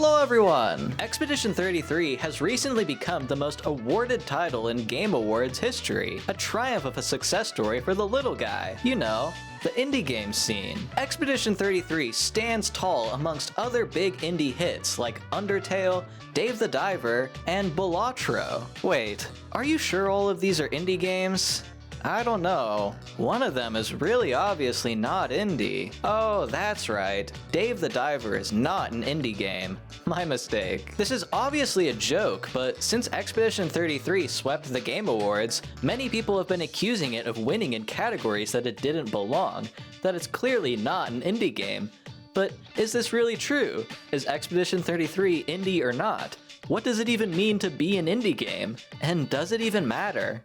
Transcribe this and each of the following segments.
Hello everyone! Expedition 33 has recently become the most awarded title in Game Awards history, a triumph of a success story for the little guy. You know, the indie game scene. Expedition 33 stands tall amongst other big indie hits like Undertale, Dave the Diver, and Balatro. Wait, are you sure all of these are indie games? I don't know. One of them is really obviously not indie. Oh, that's right. Dave the Diver is not an indie game. My mistake. This is obviously a joke, but since Expedition 33 swept the Game Awards, many people have been accusing it of winning in categories that it didn't belong, that it's clearly not an indie game. But is this really true? Is Expedition 33 indie or not? What does it even mean to be an indie game? And does it even matter?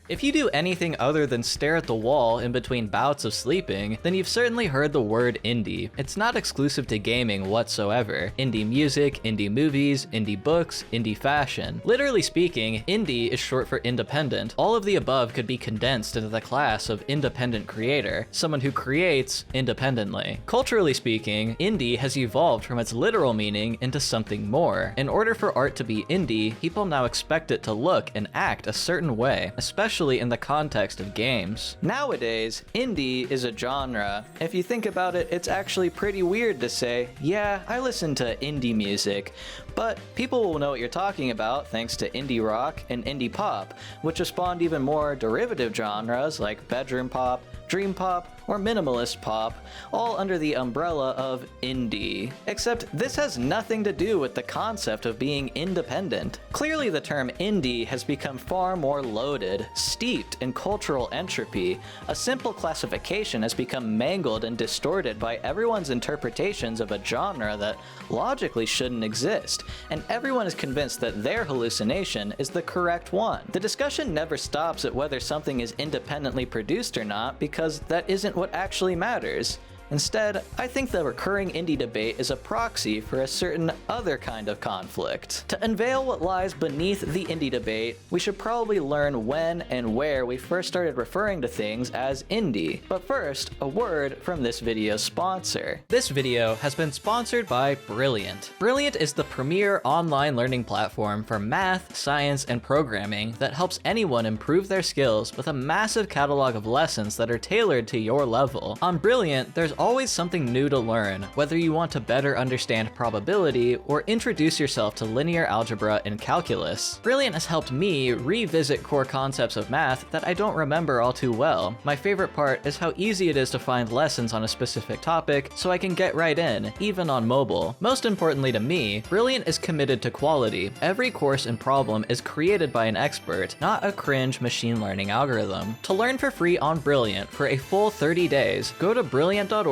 If you do anything other than stare at the wall in between bouts of sleeping, then you've certainly heard the word indie. It's not exclusive to gaming whatsoever. Indie music, indie movies, indie books, indie fashion. Literally speaking, indie is short for independent. All of the above could be condensed into the class of independent creator, someone who creates independently. Culturally speaking, indie has evolved from its literal meaning into something more. In order for art to be indie, people now expect it to look and act a certain way, especially in the context of games. Nowadays, indie is a genre. If you think about it, it's actually pretty weird to say, yeah, I listen to indie music, but people will know what you're talking about thanks to indie rock and indie pop, which have spawned even more derivative genres like bedroom pop, dream pop, or minimalist pop, all under the umbrella of indie. Except this has nothing to do with the concept of being independent. Clearly the term indie has become far more loaded, steeped in cultural entropy. A simple classification has become mangled and distorted by everyone's interpretations of a genre that logically shouldn't exist, and everyone is convinced that their hallucination is the correct one. The discussion never stops at whether something is independently produced or not, because that isn't what actually matters. Instead, I think the recurring indie debate is a proxy for a certain other kind of conflict. To unveil what lies beneath the indie debate, we should probably learn when and where we first started referring to things as indie. But first, a word from this video's sponsor. This video has been sponsored by Brilliant. Brilliant is the premier online learning platform for math, science, and programming that helps anyone improve their skills with a massive catalog of lessons that are tailored to your level. On Brilliant, there's always something new to learn, whether you want to better understand probability or introduce yourself to linear algebra and calculus. Brilliant has helped me revisit core concepts of math that I don't remember all too well. My favorite part is how easy it is to find lessons on a specific topic, so I can get right in, even on mobile. Most importantly to me, Brilliant is committed to quality. Every course and problem is created by an expert, not a cringe machine learning algorithm. To learn for free on Brilliant for a full 30 days, go to brilliant.org/Acerola,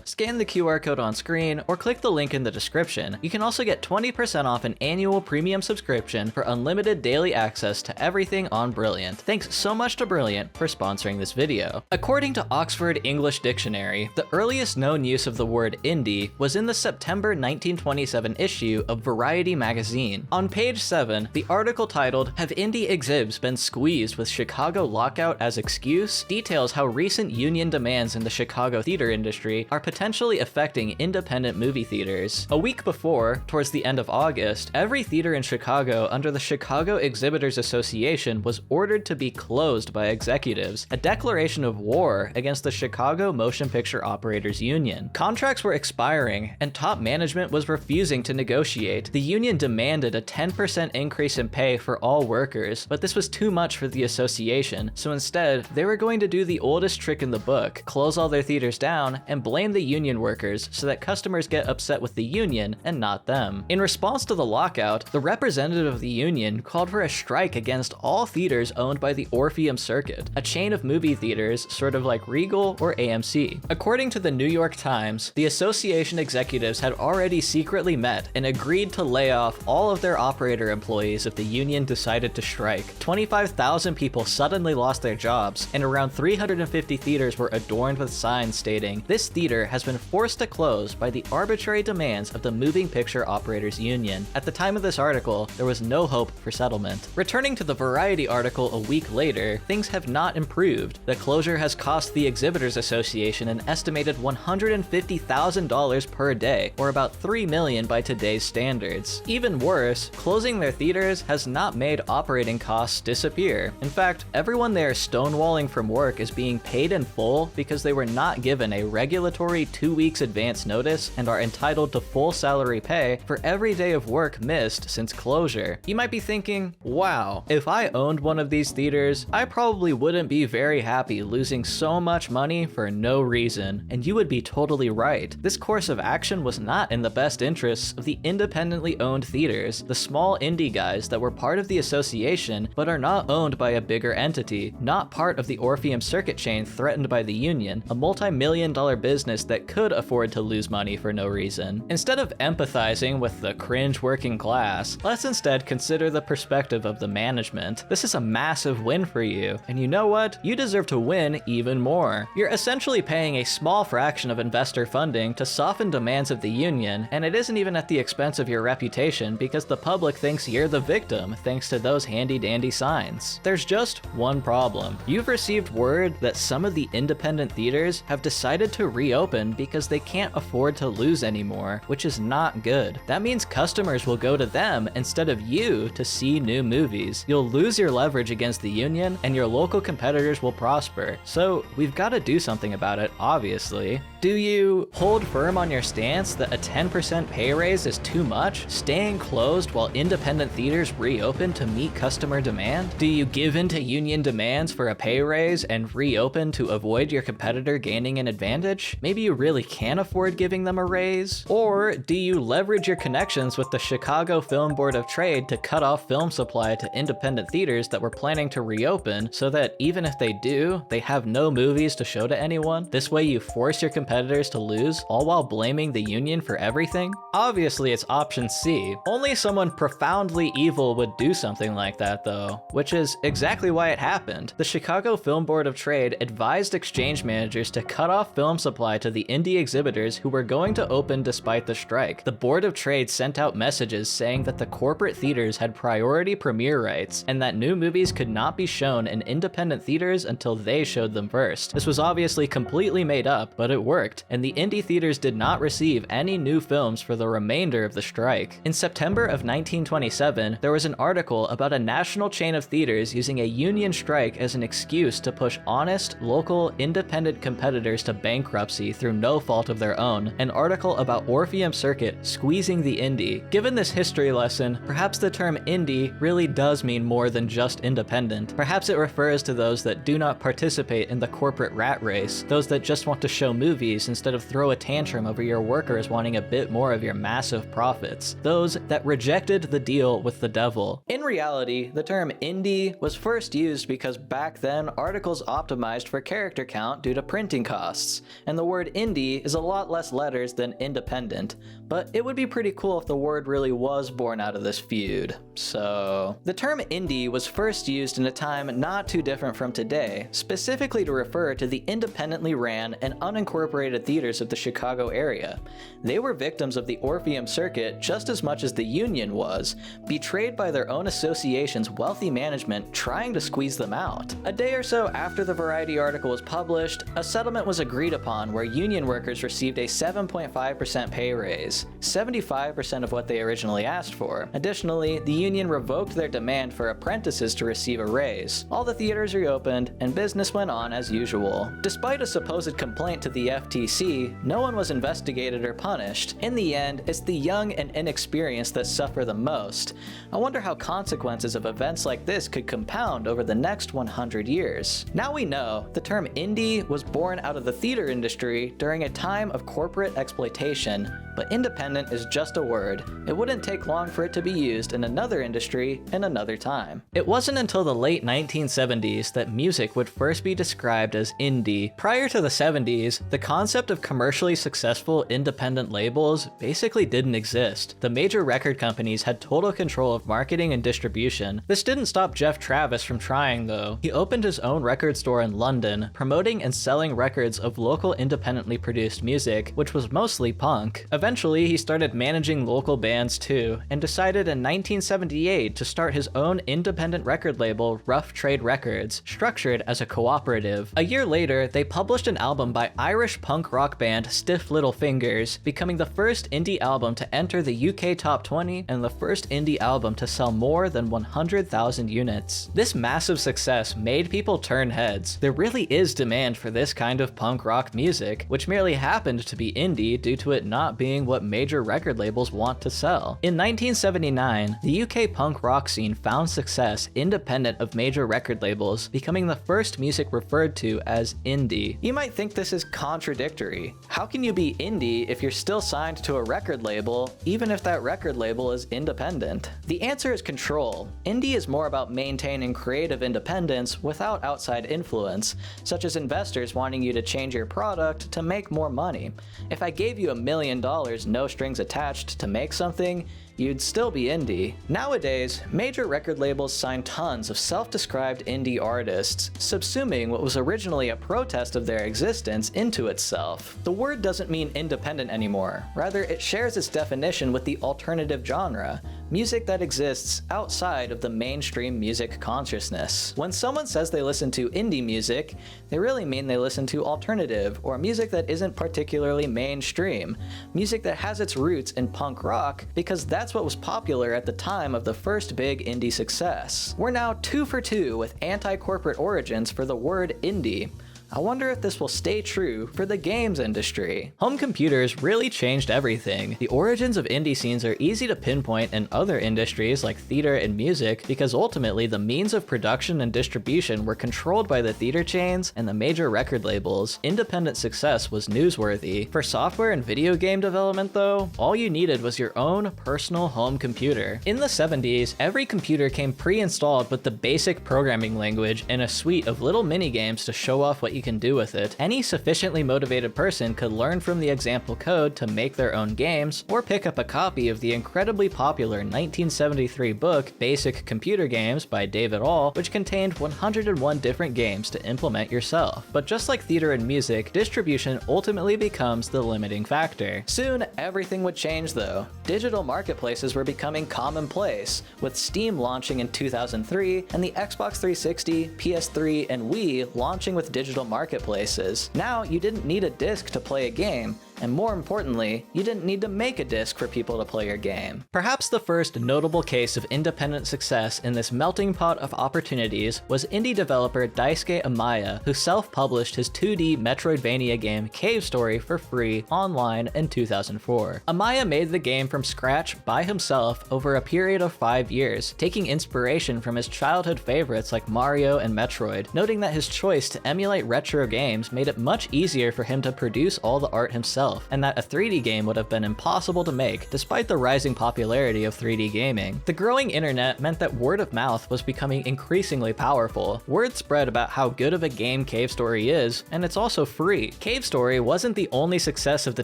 scan the QR code on screen, or click the link in the description. You can also get 20% off an annual premium subscription for unlimited daily access to everything on Brilliant. Thanks so much to Brilliant for sponsoring this video. According to Oxford English Dictionary, the earliest known use of the word indie was in the September 1927 issue of Variety magazine. On page 7, the article titled, "Have Indie Exhibs Been Squeezed with Chicago Lockout as Excuse?" details how recent union demands in the Chicago theater industry are potentially affecting independent movie theaters. A week before, towards the end of August, every theater in Chicago under the Chicago Exhibitors Association was ordered to be closed by executives, a declaration of war against the Chicago Motion Picture Operators Union. Contracts were expiring, and top management was refusing to negotiate. The union demanded a 10% increase in pay for all workers, but this was too much for the association, so instead, they were going to do the oldest trick in the book, close all their theaters down, and blame the union workers so that customers get upset with the union and not them. In response to the lockout, the representative of the union called for a strike against all theaters owned by the Orpheum Circuit, a chain of movie theaters sort of like Regal or AMC. According to the New York Times, the association executives had already secretly met and agreed to lay off all of their operator employees if the union decided to strike. 25,000 people suddenly lost their jobs, and around 350 theaters were adorned adorned with signs stating, "This theater has been forced to close by the arbitrary demands of the Moving Picture Operators Union." At the time of this article, there was no hope for settlement. Returning to the Variety article a week later, things have not improved. The closure has cost the Exhibitors Association an estimated $150,000 per day, or about $3 million by today's standards. Even worse, closing their theaters has not made operating costs disappear. In fact, everyone they are stonewalling from work is being paid in full because they were not given a regulatory 2 weeks advance notice and are entitled to full salary pay for every day of work missed since closure. You might be thinking, wow, if I owned one of these theaters, I probably wouldn't be very happy losing so much money for no reason. And you would be totally right. This course of action was not in the best interests of the independently owned theaters, the small indie guys that were part of the association but are not owned by a bigger entity, not part of the Orpheum circuit chain threatened by the union, a multi-million-dollar business that could afford to lose money for no reason. Instead of empathizing with the cringe working class, let's instead consider the perspective of the management. This is a massive win for you, and you know what? You deserve to win even more. You're essentially paying a small fraction of investor funding to soften demands of the union, and it isn't even at the expense of your reputation because the public thinks you're the victim thanks to those handy-dandy signs. There's just one problem. You've received word that some of the independent theaters have decided to reopen because they can't afford to lose anymore, which is not good. That means customers will go to them instead of you to see new movies. You'll lose your leverage against the union, and your local competitors will prosper. So we've got to do something about it, obviously. Do you hold firm on your stance that a 10% pay raise is too much, staying closed while independent theaters reopen to meet customer demand? Do you give in to union demands for a pay raise and reopen to avoid your competitor gaining an advantage? Maybe you really can't afford giving them a raise? Or do you leverage your connections with the Chicago Film Board of Trade to cut off film supply to independent theaters that were planning to reopen so that even if they do, they have no movies to show to anyone? This way you force your competitors to lose, all while blaming the union for everything? Obviously it's option C. Only someone profoundly evil would do something like that though, which is exactly why it happened. The Chicago Film Board of Trade advised exchange managers to cut off film supply to the indie exhibitors who were going to open despite the strike. The Board of Trade sent out messages saying that the corporate theaters had priority premiere rights and that new movies could not be shown in independent theaters until they showed them first. This was obviously completely made up, but it worked, and the indie theaters did not receive any new films for the remainder of the strike. In September of 1927, there was an article about a national chain of theaters using a union strike as an excuse to push honest, local, independent competitors to bankruptcy through no fault of their own. An article about Orpheum Circuit squeezing the indie. Given this history lesson, perhaps the term indie really does mean more than just independent. Perhaps it refers to those that do not participate in the corporate rat race, those that just want to show movies instead of throw a tantrum over your workers wanting a bit more of your massive profits, those that rejected the deal with the devil. In reality, the term indie was first used because back then articles optimized for character count due to printing costs, and the word indie is a lot less letters than independent, but it would be pretty cool if the word really was born out of this feud. So, the term indie was first used in a time not too different from today, specifically to refer to the independently ran and unincorporated theaters of the Chicago area. They were victims of the Orpheum circuit just as much as the union was, betrayed by their own association's wealthy management trying to squeeze them out. A day or so after the Variety article was published, a settlement was agreed upon where union workers received a 7.5% pay raise, 75% of what they originally asked for. Additionally, the union revoked their demand for apprentices to receive a raise. All the theaters reopened, and business went on as usual. Despite a supposed complaint to the FTC, no one was investigated or punished. In the end, it's the young and inexperienced that suffer the most. I wonder how consequences of events like this could compound over the next 100 years. Now we know the term indie was born out of the theater industry during a time of corporate exploitation, but independent is just a word. It wouldn't take long for it to be used in another industry in another time. It wasn't until the late 1970s that music would first be described as indie. Prior to the 70s, the concept of commercially successful independent labels basically didn't exist. The major record companies had total control of marketing and distribution. This didn't stop Jeff Travis from trying though. He opened his own record store in London, promoting and selling records of local independently produced music, which was mostly punk. Eventually, he started managing local bands too, and decided in 1978 to start his own independent record label, Rough Trade Records, structured as a cooperative. A year later, they published an album by Irish punk rock band Stiff Little Fingers, becoming the first indie album to enter the UK Top 20 and the first indie album to sell more than 100,000 units. This massive success made people turn heads. There really is demand for this kind of punk rock music, which merely happened to be indie due to it not being what major record labels want to sell. In 1979, the UK punk rock scene found success independent of major record labels, becoming the first music referred to as indie. You might think this is contradictory. How can you be indie if you're still signed to a record label, even if that record label is independent? The answer is control. Indie is more about maintaining creative independence without outside influence, such as investors wanting you to change your product to make more money. If I gave you $1 million, no strings attached, to make something, you'd still be indie. Nowadays, major record labels sign tons of self-described indie artists, subsuming what was originally a protest of their existence into itself. The word doesn't mean independent anymore, rather it shares its definition with the alternative genre, music that exists outside of the mainstream music consciousness. When someone says they listen to indie music, they really mean they listen to alternative, or music that isn't particularly mainstream, music that has its roots in punk rock, because that's what was popular at the time of the first big indie success. We're now 2 for 2 with anti-corporate origins for the word indie. I wonder if this will stay true for the games industry. Home computers really changed everything. The origins of indie scenes are easy to pinpoint in other industries like theater and music because ultimately the means of production and distribution were controlled by the theater chains and the major record labels. Independent success was newsworthy. For software and video game development though, all you needed was your own personal home computer. In the 70s, every computer came pre-installed with the basic programming language and a suite of little mini-games to show off what you can do with it. Any sufficiently motivated person could learn from the example code to make their own games, or pick up a copy of the incredibly popular 1973 book Basic Computer Games by David All, which contained 101 different games to implement yourself. But just like theater and music, distribution ultimately becomes the limiting factor. Soon, everything would change though. Digital marketplaces were becoming commonplace, with Steam launching in 2003 and the Xbox 360, PS3, and Wii launching with digital marketplaces. Now, you didn't need a disc to play a game, and more importantly, you didn't need to make a disc for people to play your game. Perhaps the first notable case of independent success in this melting pot of opportunities was indie developer Daisuke Amaya, who self-published his 2D Metroidvania game Cave Story for free online in 2004. Amaya made the game from scratch by himself over a period of 5 years, taking inspiration from his childhood favorites like Mario and Metroid, noting that his choice to emulate retro games made it much easier for him to produce all the art himself, and that a 3D game would have been impossible to make despite the rising popularity of 3D gaming. The growing internet meant that word of mouth was becoming increasingly powerful. Word spread about how good of a game Cave Story is, and it's also free. Cave Story wasn't the only success of the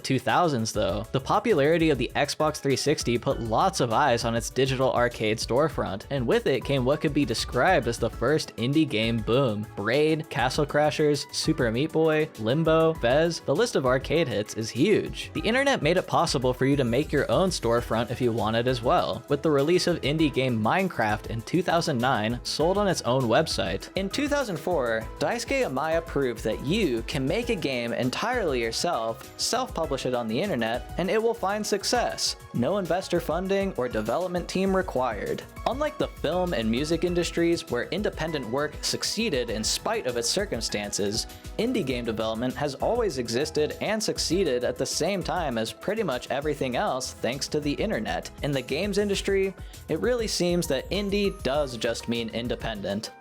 2000s though. The popularity of the Xbox 360 put lots of eyes on its digital arcade storefront, and with it came what could be described as the first indie game boom. Braid, Castle Crashers, Super Meat Boy, Limbo, Fez, the list of arcade hits is huge. The internet made it possible for you to make your own storefront if you wanted as well, with the release of indie game Minecraft in 2009 sold on its own website. In 2004, Daisuke Amaya proved that you can make a game entirely yourself, self-publish it on the internet, and it will find success. No investor funding or development team required. Unlike the film and music industries where independent work succeeded in spite of its circumstances, indie game development has always existed and succeeded at the same time as pretty much everything else thanks to the internet. In the games industry, it really seems that indie does just mean independent.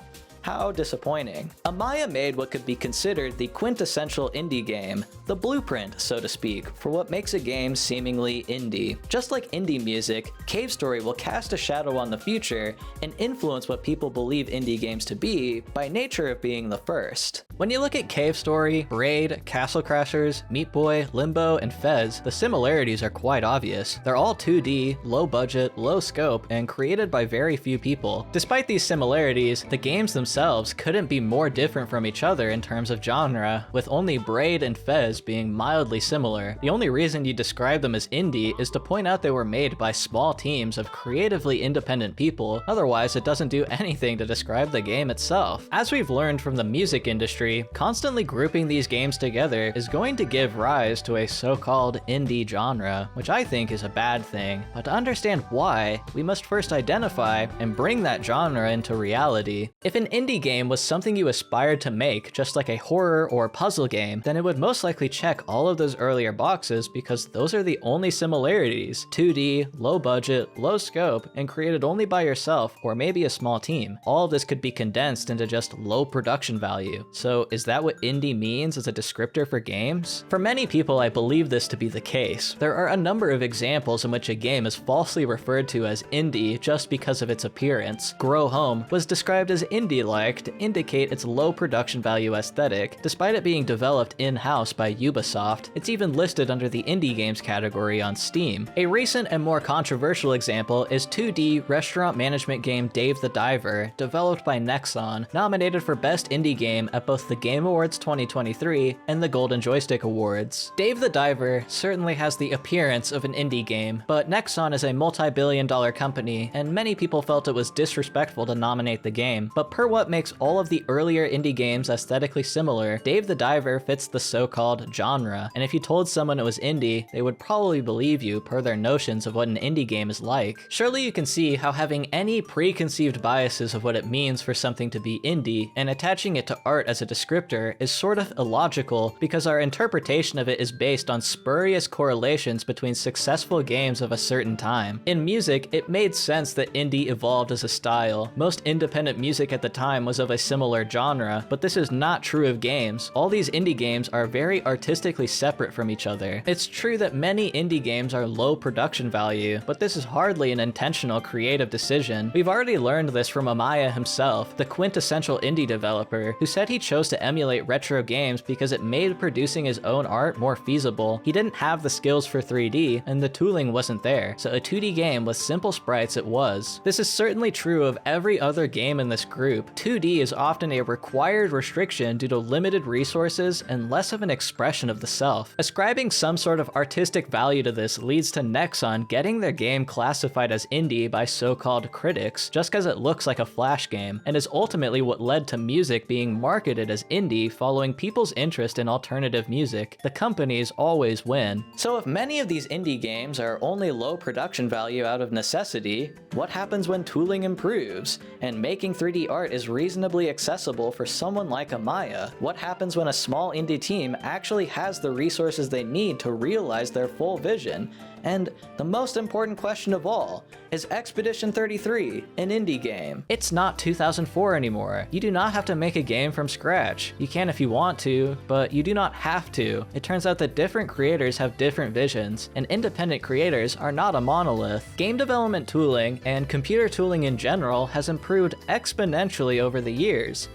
How disappointing. Amaya made what could be considered the quintessential indie game, the blueprint, so to speak, for what makes a game seemingly indie. Just like indie music, Cave Story will cast a shadow on the future and influence what people believe indie games to be by nature of being the first. When you look at Cave Story, Braid, Castle Crashers, Meat Boy, Limbo, and Fez, the similarities are quite obvious. They're all 2D, low budget, low scope, and created by very few people. Despite these similarities, the games themselves themselves couldn't be more different from each other in terms of genre, with only Braid and Fez being mildly similar. The only reason you describe them as indie is to point out they were made by small teams of creatively independent people, otherwise it doesn't do anything to describe the game itself. As we've learned from the music industry, constantly grouping these games together is going to give rise to a so-called indie genre, which I think is a bad thing. But to understand why, we must first identify and bring that genre into reality. If an indie game was something you aspired to make, just like a horror or puzzle game, then it would most likely check all of those earlier boxes because those are the only similarities: 2D, low budget, low scope, and created only by yourself or maybe a small team. All of this could be condensed into just low production value. So is that what indie means as a descriptor for games? For many people, I believe this to be the case. There are a number of examples in which a game is falsely referred to as indie just because of its appearance. Grow Home was described as indie-like to indicate its low production value aesthetic, despite it being developed in-house by Ubisoft. It's even listed under the indie games category on Steam. A recent and more controversial example is 2D restaurant management game Dave the Diver, developed by Nexon, nominated for Best Indie Game at both the Game Awards 2023 and the Golden Joystick Awards. Dave the Diver certainly has the appearance of an indie game, but Nexon is a multi-billion-dollar company, and many people felt it was disrespectful to nominate the game. But per what makes all of the earlier indie games aesthetically similar, Dave the Diver fits the so-called genre, and if you told someone it was indie, they would probably believe you per their notions of what an indie game is like. Surely you can see how having any preconceived biases of what it means for something to be indie and attaching it to art as a descriptor is sort of illogical because our interpretation of it is based on spurious correlations between successful games of a certain time. In music, it made sense that indie evolved as a style. Most independent music at the time was of a similar genre, but this is not true of games. All these indie games are very artistically separate from each other. It's true that many indie games are low production value, but this is hardly an intentional creative decision. We've already learned this from Amaya himself, the quintessential indie developer, who said he chose to emulate retro games because it made producing his own art more feasible. He didn't have the skills for 3D, and the tooling wasn't there, so a 2D game with simple sprites it was. This is certainly true of every other game in this group. 2D is often a required restriction due to limited resources and less of an expression of the self. Ascribing some sort of artistic value to this leads to Nexon getting their game classified as indie by so-called critics just because it looks like a Flash game, and is ultimately what led to music being marketed as indie following people's interest in alternative music. The companies always win. So if many of these indie games are only low production value out of necessity, what happens when tooling improves and making 3D art is reasonably accessible for someone like Amaya? What happens when a small indie team actually has the resources they need to realize their full vision? And the most important question of all, is Expedition 33 an indie game? It's not 2004 anymore. You do not have to make a game from scratch. You can if you want to, but you do not have to. It turns out that different creators have different visions, and independent creators are not a monolith. Game development tooling, and computer tooling in general, has improved exponentially over the years.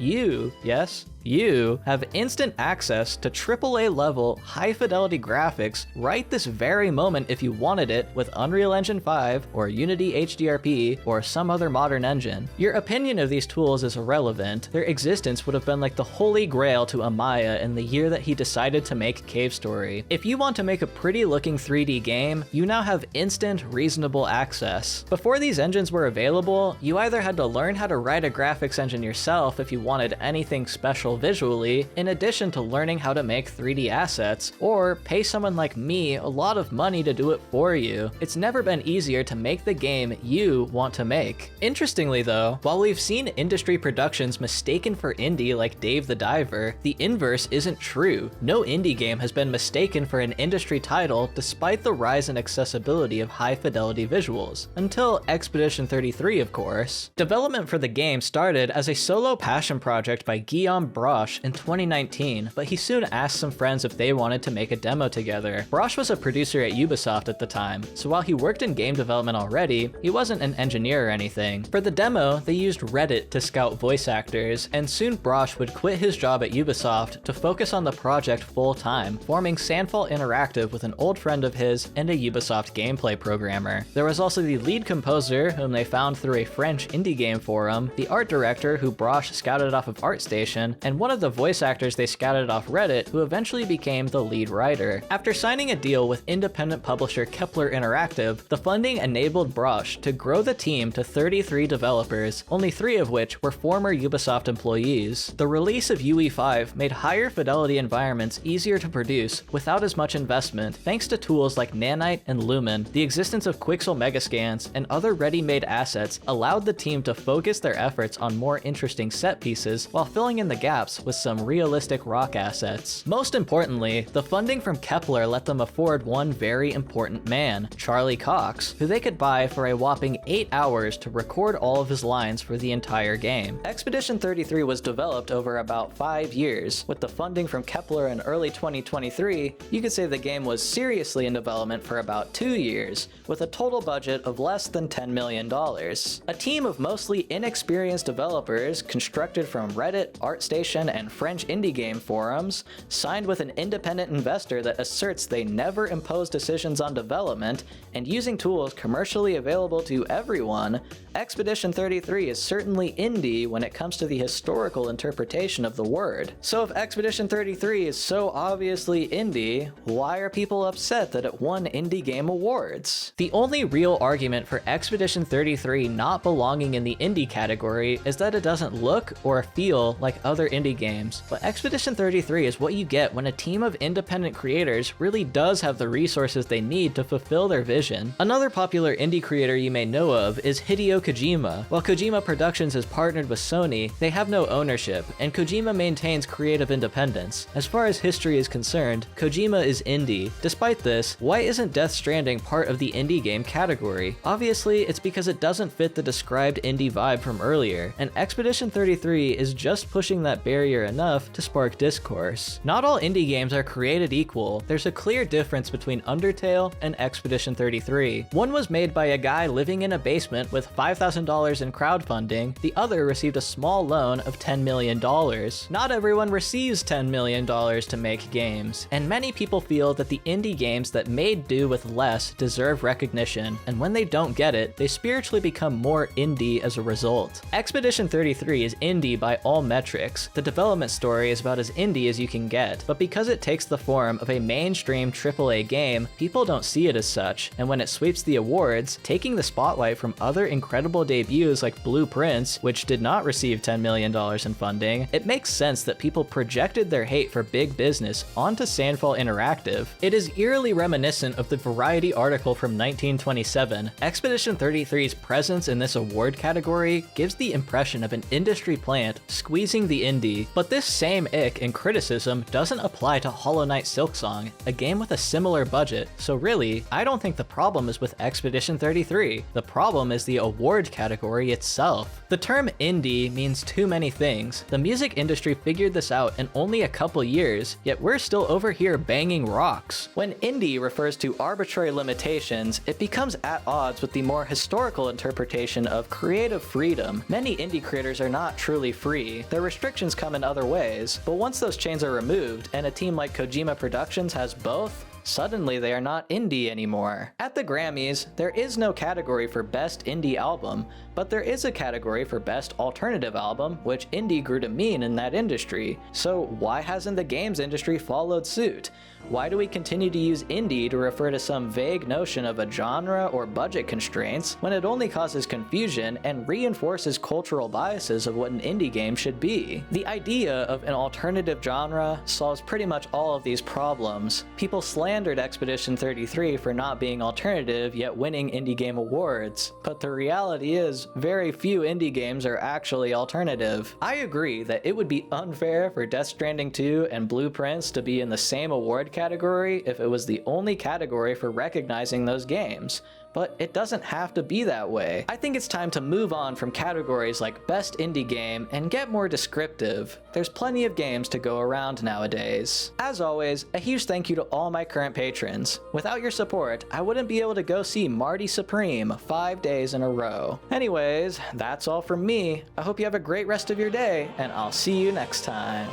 You have instant access to AAA level, high fidelity graphics right this very moment if you wanted it with Unreal Engine 5 or Unity HDRP or some other modern engine. Your opinion of these tools is irrelevant. Their existence would have been like the holy grail to Amaya in the year that he decided to make Cave Story. If you want to make a pretty looking 3D game, you now have instant, reasonable access. Before these engines were available, you either had to learn how to write a graphics engine yourself if you wanted anything special visually, in addition to learning how to make 3D assets, or pay someone like me a lot of money to do it for you. It's never been easier to make the game you want to make. Interestingly though, while we've seen industry productions mistaken for indie like Dave the Diver, the inverse isn't true. No indie game has been mistaken for an industry title despite the rise in accessibility of high fidelity visuals. Until Expedition 33, of course. Development for the game started as a solo passion project by Guillaume Brosh in 2019, but he soon asked some friends if they wanted to make a demo together. Brosh was a producer at Ubisoft at the time, so while he worked in game development already, he wasn't an engineer or anything. For the demo, they used Reddit to scout voice actors, and soon Brosh would quit his job at Ubisoft to focus on the project full-time, forming Sandfall Interactive with an old friend of his and a Ubisoft gameplay programmer. There was also the lead composer, whom they found through a French indie game forum, the art director who Brosh scouted off of ArtStation, and one of the voice actors they scouted off Reddit, who eventually became the lead writer. After signing a deal with independent publisher Kepler Interactive, the funding enabled Brosh to grow the team to 33 developers, only 3 of which were former Ubisoft employees. The release of UE5 made higher fidelity environments easier to produce without as much investment, thanks to tools like Nanite and Lumen. The existence of Quixel Megascans and other ready-made assets allowed the team to focus their efforts on more interesting set pieces while filling in the gaps with some realistic rock assets. Most importantly, the funding from Kepler let them afford one very important man, Charlie Cox, who they could buy for a whopping 8 hours to record all of his lines for the entire game. Expedition 33 was developed over about 5 years. With the funding from Kepler in early 2023, you could say the game was seriously in development for about 2 years, with a total budget of less than $10 million. A team of mostly inexperienced developers constructed from Reddit, ArtStation, and French indie game forums, signed with an independent investor that asserts they never impose decisions on development, and using tools commercially available to everyone, Expedition 33 is certainly indie when it comes to the historical interpretation of the word. So if Expedition 33 is so obviously indie, why are people upset that it won Indie Game Awards? The only real argument for Expedition 33 not belonging in the indie category is that it doesn't look or feel like other indie games, but Expedition 33 is what you get when a team of independent creators really does have the resources they need to fulfill their vision. Another popular indie creator you may know of is Hideo Kojima. While Kojima Productions is partnered with Sony, they have no ownership, and Kojima maintains creative independence. As far as history is concerned, Kojima is indie. Despite this, why isn't Death Stranding part of the indie game category? Obviously, it's because it doesn't fit the described indie vibe from earlier, and Expedition 33 is just pushing that barrier enough to spark discourse. Not all indie games are created equal. There's a clear difference between Undertale and Expedition 33. One was made by a guy living in a basement with $5,000 in crowdfunding, the other received a small loan of $10 million. Not everyone receives $10 million to make games, and many people feel that the indie games that made do with less deserve recognition, and when they don't get it, they spiritually become more indie as a result. Expedition 33 is indie by all metrics. The development story is about as indie as you can get, but because it takes the form of a mainstream AAA game, people don't see it as such, and when it sweeps the awards, taking the spotlight from other incredible debuts like Blue Prince, which did not receive $10 million in funding, it makes sense that people projected their hate for big business onto Sandfall Interactive. It is eerily reminiscent of the Variety article from 1927. Expedition 33's presence in this award category gives the impression of an industry plant squeezing the indie, but this same ick and criticism doesn't apply to Hollow Knight Silksong, a game with a similar budget, so really, I don't think the problem is with Expedition 33. The problem is the award category itself. The term indie means too many things. The music industry figured this out in only a couple years, yet we're still over here banging rocks. When indie refers to arbitrary limitations, it becomes at odds with the more historical interpretation of creative freedom. Many indie creators are not truly free. Their restrictions come in other ways, but once those chains are removed and a team like Kojima Productions has both, suddenly they are not indie anymore. At the Grammys, there is no category for Best Indie Album, but there is a category for Best Alternative Album, which indie grew to mean in that industry. So why hasn't the games industry followed suit? Why do we continue to use indie to refer to some vague notion of a genre or budget constraints when it only causes confusion and reinforces cultural biases of what an indie game should be? The idea of an alternative genre solves pretty much all of these problems. People slandered Expedition 33 for not being alternative yet winning indie game awards, but the reality is very few indie games are actually alternative. I agree that it would be unfair for Death Stranding 2 and Blue Prince to be in the same award category if it was the only category for recognizing those games, but it doesn't have to be that way. I think it's time to move on from categories like best indie game and get more descriptive. There's plenty of games to go around nowadays. As always, a huge thank you to all my current patrons. Without your support, I wouldn't be able to go see Marty Supreme 5 days in a row. Anyways, that's all from me. I hope you have a great rest of your day, and I'll see you next time.